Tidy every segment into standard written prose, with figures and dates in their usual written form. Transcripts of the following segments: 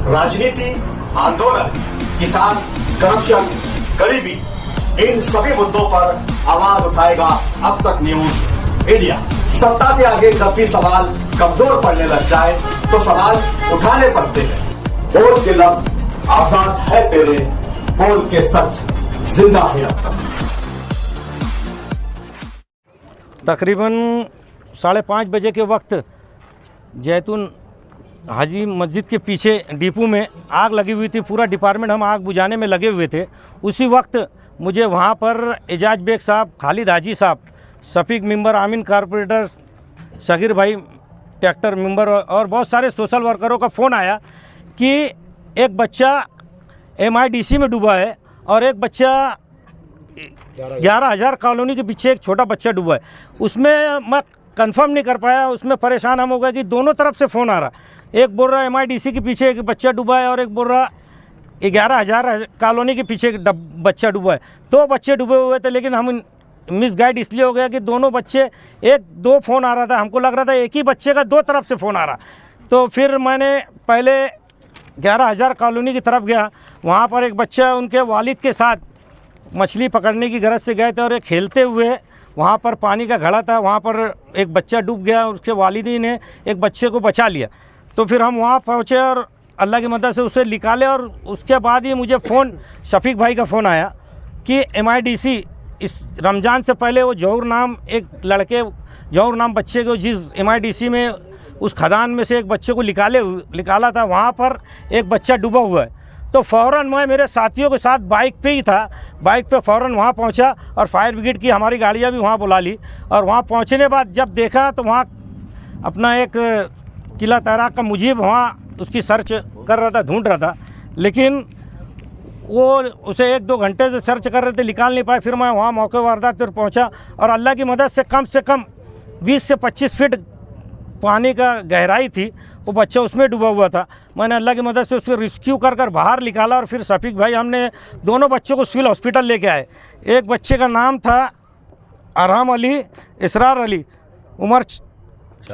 राजनीति, आंदोलन, किसान, करप्शन, गरीबी, इन सभी मुद्दों पर आवाज उठाएगा अब तक न्यूज इंडिया। सत्ता के आगे जब भी सवाल कमजोर पड़ने लग जाए तो सवाल उठाने पड़ते हैं। बोल के लफ्ज आजाद है तेरे, बोल के सच जिंदा है अब तक। तकरीबन 5:30 बजे के वक्त जैतून हाजी मस्जिद के पीछे डिपो में आग लगी हुई थी। पूरा डिपार्टमेंट हम आग बुझाने में लगे हुए थे। उसी वक्त मुझे वहाँ पर एजाज बेग साहब, खालिद हाजी साहब, शफीक मेंबर, आमीन कारपोरेटर, सगीर भाई ट्रैक्टर मेंबर और बहुत सारे सोशल वर्करों का फ़ोन आया कि एक बच्चा MIDC में डूबा है और एक बच्चा 11,000 कॉलोनी के पीछे एक छोटा बच्चा डूबा है। उसमें मैं कंफर्म नहीं कर पाया, उसमें परेशान हम हो गए कि दोनों तरफ से फ़ोन आ रहा। एक बोल रहा MIDC के पीछे एक बच्चा डूबा है और एक बोल रहा 11,000 कॉलोनी के पीछे एक बच्चा डूबा है। 2 बच्चे डूबे हुए थे, लेकिन हम मिसगाइड इसलिए हो गया कि दोनों बच्चे, 1-2 फ़ोन आ रहा था, हमको लग रहा था एक ही बच्चे का 2 तरफ से फ़ोन आ रहा। तो फिर मैंने पहले 11,000 कॉलोनी की तरफ गया। वहाँ पर एक बच्चा उनके वालिद के साथ मछली पकड़ने की गरज से गए थे और एक खेलते हुए वहाँ पर पानी का घड़ा था, वहाँ पर एक बच्चा डूब गया और उसके वालिदी ने एक बच्चे को बचा लिया। तो फिर हम वहाँ पहुँचे और अल्लाह की मदद से उसे निकाले। और उसके बाद ही मुझे फ़ोन, शफीक भाई का फ़ोन आया कि MIDC इस रमज़ान से पहले वो जौहर नाम एक लड़के, जौहर नाम बच्चे को जिस MIDC में उस खदान में से एक बच्चे को निकाला था, वहाँ पर एक बच्चा डूबा हुआ है। तो फ़ौरन मैं मेरे साथियों के साथ बाइक पे ही था, बाइक पे फ़ौरन वहाँ पहुँचा और फायर ब्रिगेड की हमारी गाड़ियाँ भी वहाँ बुला ली। और वहाँ पहुँचने के बाद जब देखा तो वहाँ अपना एक किला तैराक का मुजीब वहाँ उसकी सर्च कर रहा था, ढूंढ रहा था, लेकिन वो उसे 1-2 घंटे से सर्च कर रहे थे, निकाल नहीं पाए। फिर मैं वहाँ मौके वारदात पर पहुँचा और अल्लाह की मदद से कम 20 से 25 फीट पानी का गहराई थी, वो बच्चा उसमें डूबा हुआ था। मैंने अल्लाह की मदद से उसको रेस्क्यू कर बाहर निकाला और फिर शफीक भाई, हमने दोनों बच्चों को सिविल हॉस्पिटल लेके आए। एक बच्चे का नाम था अरहम अली, इसरार अली, उम्र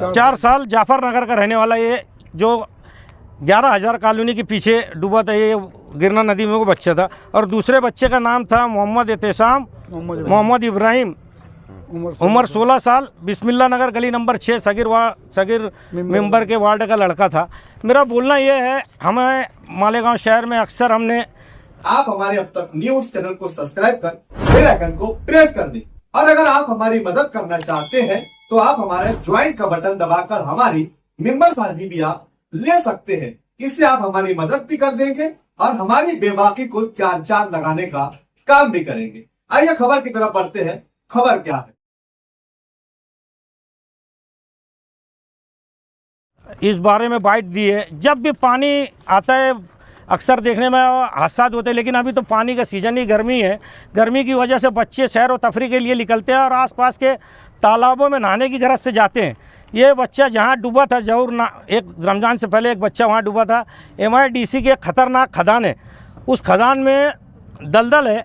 4 साल, जाफर नगर का रहने वाला, ये जो 11,000 कॉलोनी के पीछे डूबा था, ये गिरना नदी में वो बच्चा था। और दूसरे बच्चे का नाम था मोहम्मद एहतेसाम मोहम्मद इब्राहिम, उम्र 16 साल, बिस्मिल्लाह नगर गली नंबर 6 सगीर मेंबर के वार्ड का लड़का था। मेरा बोलना ये है, हमें मालेगांव शहर में अक्सर हमने, आप हमारे अब तक न्यूज चैनल को सब्सक्राइब कर बेल आइकन को प्रेस कर दें। और अगर आप हमारी मदद करना चाहते हैं तो आप हमारे ज्वाइन का बटन दबाकर हमारी मेंबर साझी भी आप ले सकते हैं। इससे आप हमारी मदद भी कर देंगे और हमारी बेबाकी को 4 लगाने का काम भी करेंगे। आइए खबर की तरफ बढ़ते हैं। खबर क्या है? इस बारे में बाइट दी है। जब भी पानी आता है अक्सर देखने में हादसा होते हैं, लेकिन अभी तो पानी का सीज़न ही गर्मी है। गर्मी की वजह से बच्चे सैर और तफरी के लिए निकलते हैं और आसपास के तालाबों में नहाने की गरज से जाते हैं। ये बच्चा जहाँ डूबा था, एक रमज़ान से पहले एक बच्चा वहाँ डूबा था। MIDC के खतरनाक खदान है, उस खदान में दलदल है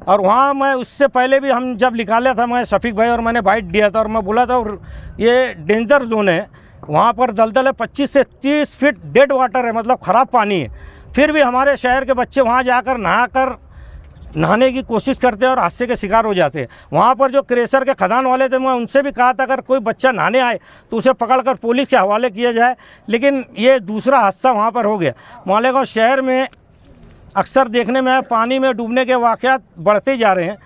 और वहाँ मैं उससे पहले भी हम जब निकाला था, मैं शफीक भाई और मैंने बाइट दिया था और मैं बोला था और ये डेंजर जोन है, वहाँ पर दलदल है, 25 से 30 फीट डेड वाटर है, मतलब ख़राब पानी है। फिर भी हमारे शहर के बच्चे वहाँ जाकर नहाने की कोशिश करते हैं और हादसे के शिकार हो जाते हैं। वहाँ पर जो क्रेशर के खदान वाले थे, मैं उनसे भी कहा था अगर कोई बच्चा नहाने आए तो उसे पकड़कर पुलिस के हवाले किया जाए, लेकिन ये दूसरा हादसा वहाँ पर हो गया। मालेगांव शहर में अक्सर देखने में पानी में डूबने के वाक़यात बढ़ते जा रहे हैं।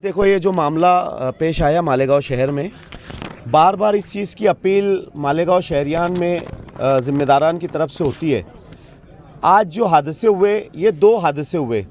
देखो, ये जो मामला पेश आया मालेगांव शहर में, बार बार इस चीज़ की अपील मालेगांव शहरियान में ज़िम्मेदारान की तरफ से होती है। आज जो हादसे हुए, ये 2 हादसे हुए।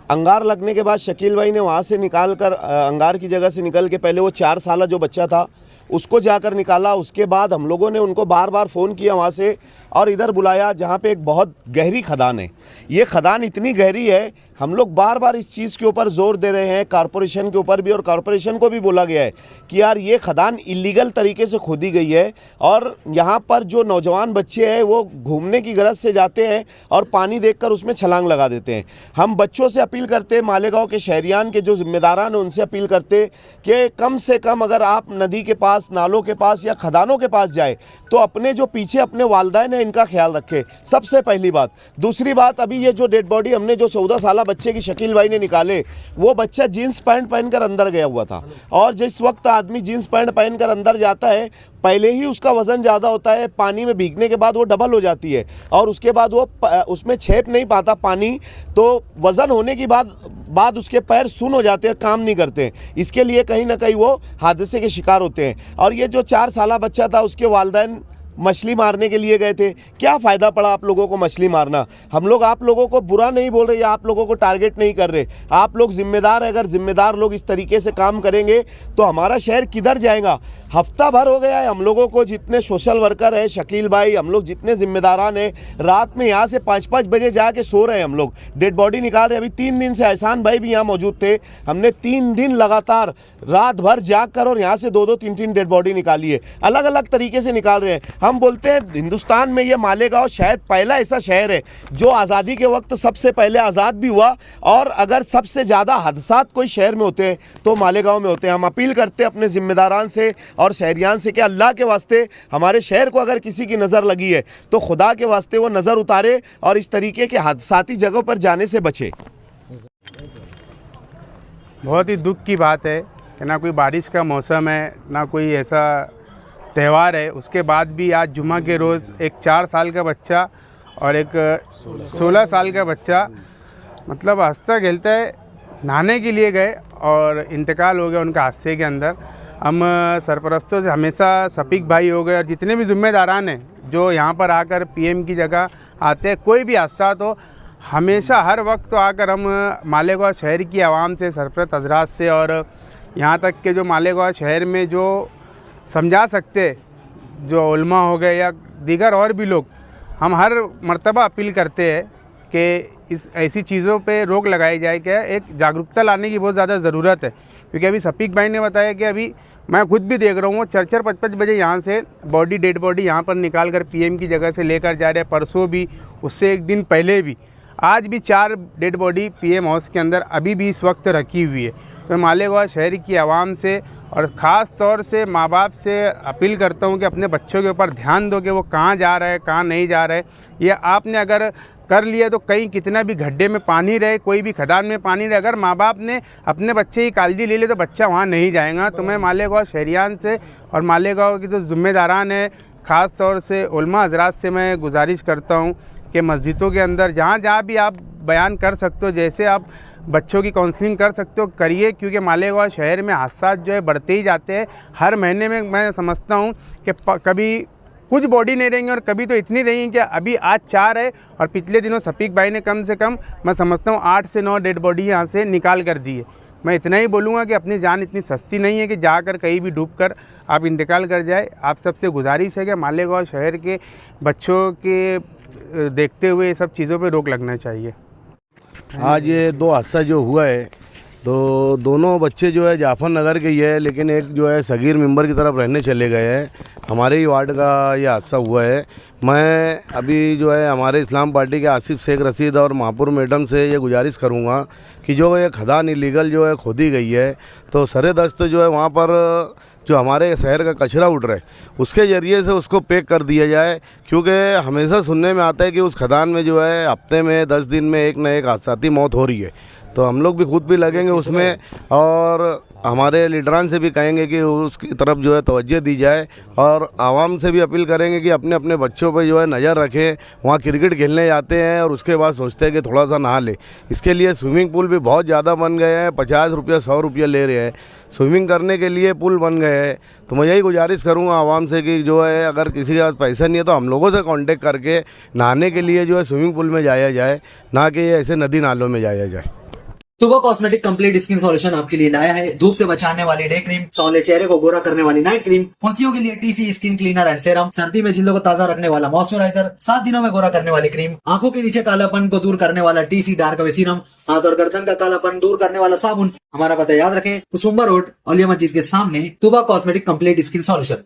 अंगार लगने के बाद शकील भाई ने वहाँ से निकाल कर, अंगार की जगह से निकल के पहले वो 4 साल जो बच्चा था उसको जाकर निकाला। उसके बाद हम लोगों ने उनको बार बार फ़ोन किया वहाँ से और इधर बुलाया जहाँ पे एक बहुत गहरी खदान है। ये खदान इतनी गहरी है, हम लोग बार बार इस चीज़ के ऊपर जोर दे रहे हैं, कॉरपोरेशन के ऊपर भी, और कॉरपोरेशन को भी बोला गया है कि यार ये खदान इलीगल तरीके से खोदी गई है और यहाँ पर जो नौजवान बच्चे हैं वो घूमने की गरज से जाते हैं और पानी देखकर उसमें छलांग लगा देते हैं। हम बच्चों से अपील करते हैं, मालेगांव के शहरियान के जो जिम्मेदारान हैं उनसे अपील करते कि कम से कम अगर आप नदी के पास पास, नालों के पास या खदानों के पास जाए तो अपने जो पीछे अपने वालिदैन हैं इनका ख्याल रखे, सबसे पहली बात। दूसरी बात, अभी ये जो डेड बॉडी हमने जो 14 साल बच्चे की शकील भाई ने निकाले, वो बच्चा जीन्स पैंट पहनकर अंदर गया हुआ था। और जिस वक्त आदमी जीन्स पैंट पहनकर अंदर जाता है, पहले ही उसका वज़न ज़्यादा होता है, पानी में भीगने के बाद वो डबल हो जाती है और उसके बाद वो उसमें छेप नहीं पाता पानी, तो वज़न होने की बाद उसके पैर सुन्न हो जाते हैं, काम नहीं करते हैं। इसके लिए कहीं ना कहीं वो हादसे के शिकार होते हैं। और ये जो 4 साल बच्चा था, उसके वालिदैन मछली मारने के लिए गए थे। क्या फ़ायदा पड़ा आप लोगों को मछली मारना? हम लोग आप लोगों को बुरा नहीं बोल रहे या आप लोगों को टारगेट नहीं कर रहे। आप लोग जिम्मेदार है, अगर जिम्मेदार लोग इस तरीके से काम करेंगे तो हमारा शहर किधर जाएगा? हफ्ता भर हो गया है हम लोगों को, जितने सोशल वर्कर है, शकील भाई, हम लोग जितने जिम्मेदारान हैं, रात में यहाँ से 5-5 बजे जाके सो रहे हैं। हम लोग डेड बॉडी निकाल रहे हैं। अभी 3 दिन से एहसान भाई भी यहाँ मौजूद थे। हमने 3 दिन लगातार रात भर जाग कर और यहाँ से 2-2, 3-3 डेड बॉडी निकाली है। अलग अलग तरीके से निकाल रहे हैं। हम बोलते हैं हिंदुस्तान में ये मालेगांव शायद पहला ऐसा शहर है जो आज़ादी के वक्त सबसे पहले आज़ाद भी हुआ, और अगर सबसे ज़्यादा हादसात कोई शहर में होते हैं तो मालेगांव में होते हैं। हम अपील करते हैं अपने ज़िम्मेदारान से और शहरियान से कि अल्लाह के वास्ते हमारे शहर को अगर किसी की नज़र लगी है तो खुदा के वास्ते वो नज़र उतारे और इस तरीके के हादसाती जगहों पर जाने से बचे। बहुत ही दुख की बात है कि ना कोई बारिश का मौसम है, ना कोई ऐसा त्यौहार है, उसके बाद भी आज जुमा के रोज़ एक 4 साल का बच्चा और एक 16 साल का बच्चा मतलब हंसता खेलता है नहाने के लिए गए और इंतकाल हो गया उनका हादसे के अंदर। हम सरपरस्तों से हमेशा शफीक भाई हो गए और जितने भी ज़िम्मेदारान हैं जो यहाँ पर आकर पीएम की जगह आते हैं, कोई भी हादसा तो हमेशा हर वक्त तो आकर हम मालेगांव शहर की आवाम से, सरपरस्त हजरात से और यहाँ तक के जो मालेगांव शहर में जो समझा सकते, जो उलमा हो गए या दीगर और भी लोग, हम हर मर्तबा अपील करते हैं कि इस ऐसी चीज़ों पे रोक लगाई जाए। कि एक जागरूकता लाने की बहुत ज़्यादा ज़रूरत है, क्योंकि अभी शफीक भाई ने बताया कि अभी मैं खुद भी देख रहा हूँ 4-4, 5-5 बजे यहाँ से डेड बॉडी यहाँ पर निकाल कर पीएम की जगह से लेकर जा रहे हैं। परसों भी, उससे एक दिन पहले भी, आज भी 4 डेड बॉडी पीएम हाउस के अंदर अभी भी इस वक्त रखी हुई है। तो मालेगांव शहर की आवाम से और ख़ास तौर से माँ बाप से अपील करता हूँ कि अपने बच्चों के ऊपर ध्यान दो कि वो कहाँ जा रहे हैं, कहाँ नहीं जा रहे। ये आपने अगर कर लिया तो कहीं कितना भी गड्ढे में पानी रहे, कोई भी खदान में पानी रहे, अगर माँ बाप ने अपने बच्चे की काळजी ले ली तो बच्चा वहाँ नहीं जाएगा। तो मैं मालेगांव शहरियान से और मालेगांव की जो ज़िम्मेदारान है, ख़ास तौर से उलमा हजरात से मैं गुजारिश करता हूँ कि मस्जिदों के अंदर जहाँ भी आप बयान कर सकते हो, जैसे आप बच्चों की काउंसलिंग कर सकते हो करिए, क्योंकि मालेगांव शहर में हादसा जो है बढ़ते ही जाते हैं। हर महीने में मैं समझता हूँ कि कभी कुछ बॉडी नहीं रहेंगे और कभी तो इतनी रहेंगी कि अभी आज 4 है और पिछले दिनों शफीक भाई ने कम से कम मैं समझता हूँ 8 से 9 डेड बॉडी यहाँ से निकाल कर दी है। मैं इतना ही बोलूँगा कि अपनी जान इतनी सस्ती नहीं है कि जाकर कहीं भी डूब कर आप इंतकाल कर जाए। आप सबसे गुजारिश है कि मालेगांव शहर के बच्चों के देखते हुए ये सब चीज़ों पर रोक लगना चाहिए। आज ये 2 हादसा जो हुआ है, तो दोनों बच्चे जो है जाफर नगर के ही है, लेकिन एक जो है सगीर मेंबर की तरफ रहने चले गए हैं। हमारे ही वार्ड का ये हादसा हुआ है। मैं अभी जो है हमारे इस्लाम पार्टी के आसिफ शेख रशीद और महापुर मैडम से ये गुजारिश करूँगा कि जो ये खदान इलीगल जो है खोदी गई है, तो सरेदस्त जो है वहाँ पर जो हमारे शहर का कचरा उठ रहा है उसके ज़रिए से उसको पैक कर दिया जाए, क्योंकि हमेशा सुनने में आता है कि उस खदान में जो है हफ्ते में 10 दिन में एक न एक हादसाती मौत हो रही है। तो हम लोग भी खुद भी लगेंगे उसमें और हमारे लीडरान से भी कहेंगे कि उसकी तरफ जो है तवज्जो दी जाए, और आवाम से भी अपील करेंगे कि अपने अपने बच्चों पर जो है नज़र रखें। वहाँ क्रिकेट खेलने जाते हैं और उसके बाद सोचते हैं कि थोड़ा सा नहा ले। इसके लिए स्विमिंग पूल भी बहुत ज़्यादा बन गए हैं, 50 रुपया 100 रुपया ले रहे हैं स्विमिंग करने के लिए, पुल बन गए हैं। तो मैं यही गुजारिश करूँगा आवाम से कि जो है अगर किसी के पास पैसा नहीं है तो हम लोगों से कांटेक्ट करके नहाने के लिए जो है स्विमिंग पूल में जाया जाए, ना कि ऐसे नदी नालों में जाया जाए। तुबा कॉस्मेटिक कंप्लीट स्किन सॉल्यूशन आपके लिए लाया है धूप से बचाने वाली डे क्रीम, सौले चेहरे को गोरा करने वाली नाइट क्रीम, फुंसियों के लिए TC skin cleaner and serum, सर्दी में जिल्दों को ताजा रखने वाला मॉइस्चराइजर, 7 दिनों में गोरा करने वाली क्रीम, आंखों के नीचे कालापन को दूर करने वाला टीसी डार्क वे सीरम, हाथ और गर्दन का कालापन दूर करने वाला साबुन। हमारा पता याद रखें, कुसुम्बा रोड, औलिया मस्जिद के सामने, तुबा कॉस्मेटिक कंप्लीट स्किन सॉल्यूशन।